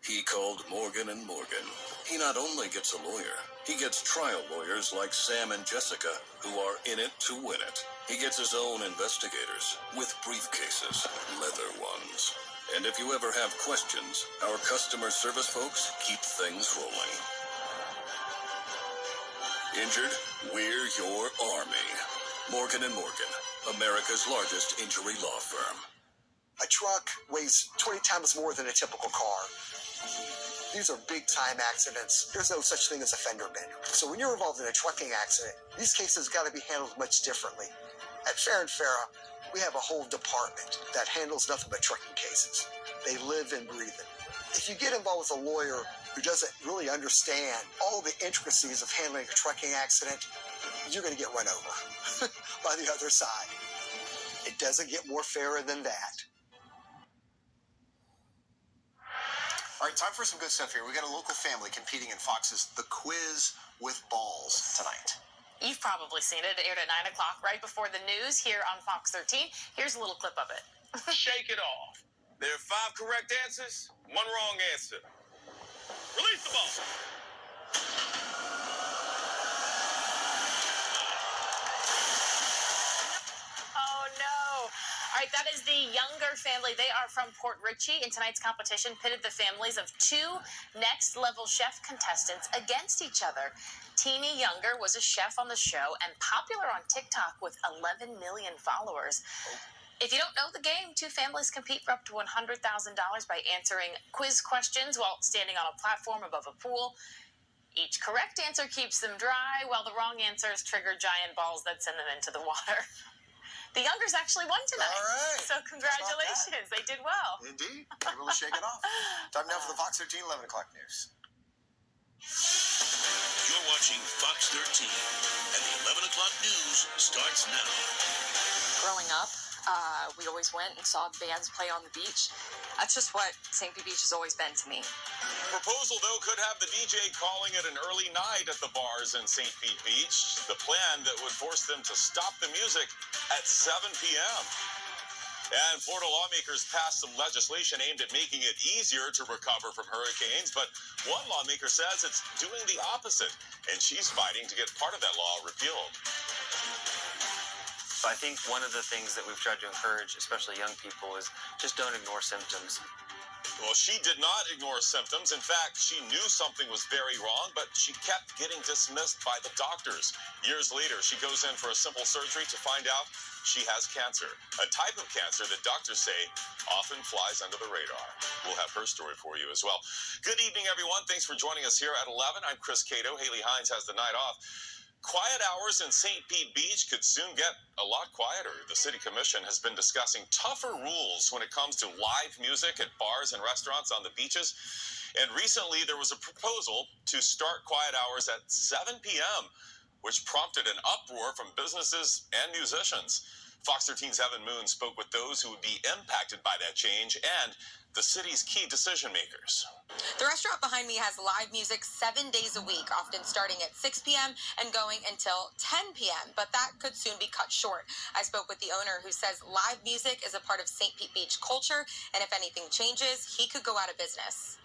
He called Morgan & Morgan. He not only gets a lawyer, he gets trial lawyers like Sam and Jessica, who are in it to win it. He gets his own investigators, with briefcases, leather ones. And if you ever have questions, our customer service folks keep things rolling. Injured? We're your army. Morgan & Morgan, America's largest injury law firm. A truck weighs 20 times more than a typical car. These are big-time accidents. There's no such thing as a fender bender. So when you're involved in a trucking accident, these cases got to be handled much differently. At Fair & Farah, we have a whole department that handles nothing but trucking cases. They live and breathe it. If you get involved with a lawyer who doesn't really understand all the intricacies of handling a trucking accident, you're going to get run over by the other side. It doesn't get more fairer than that. All right, time for some good stuff here. We got a local family competing in Fox's The Quiz with Balls tonight. You've probably seen it. It aired at 9 o'clock right before the news here on Fox 13. Here's a little clip of it. Shake it off. There are 5 correct answers, 1 wrong answer. Release the ball. Oh, no. All right, that is the Younger family. They are from Port Richey, and tonight's competition pitted the families of 2 next-level chef contestants against each other. Teeny Younger was a chef on the show and popular on TikTok with 11 million followers. If you don't know the game, 2 families compete for up to $100,000 by answering quiz questions while standing on a platform above a pool. Each correct answer keeps them dry, while the wrong answers trigger giant balls that send them into the water. The Youngers actually won tonight. All right. So congratulations. They did well. Indeed. Able to shake it off. Time now for the Fox 13 11 o'clock news. You're watching Fox 13, and the 11 o'clock news starts now. Growing up, we always went and saw the bands play on the beach. That's just what St. Pete Beach has always been to me. Proposal, though, could have the DJ calling it an early night at the bars in St. Pete Beach. The plan that would force them to stop the music at 7 p.m. And Florida lawmakers passed some legislation aimed at making it easier to recover from hurricanes, but one lawmaker says it's doing the opposite, and she's fighting to get part of that law repealed. I think one of the things that we've tried to encourage, especially young people, is just don't ignore symptoms. Well, she did not ignore symptoms. In fact, she knew something was very wrong, but she kept getting dismissed by the doctors. Years later, she goes in for a simple surgery to find out she has cancer, a type of cancer that doctors say often flies under the radar. We'll have her story for you as well. Good evening, everyone. Thanks for joining us here at 11. I'm Chris Cato. Haley Hinds has the night off. Quiet hours in St. Pete Beach could soon get a lot quieter. The City Commission has been discussing tougher rules when it comes to live music at bars and restaurants on the beaches. And recently, there was a proposal to start quiet hours at 7 p.m., which prompted an uproar from businesses and musicians. Fox 13's Evan Moon spoke with those who would be impacted by that change and the city's key decision makers. The restaurant behind me has live music 7 days a week, often starting at 6 p.m. and going until 10 p.m., but that could soon be cut short. I spoke with the owner, who says live music is a part of St. Pete Beach culture, and if anything changes, he could go out of business.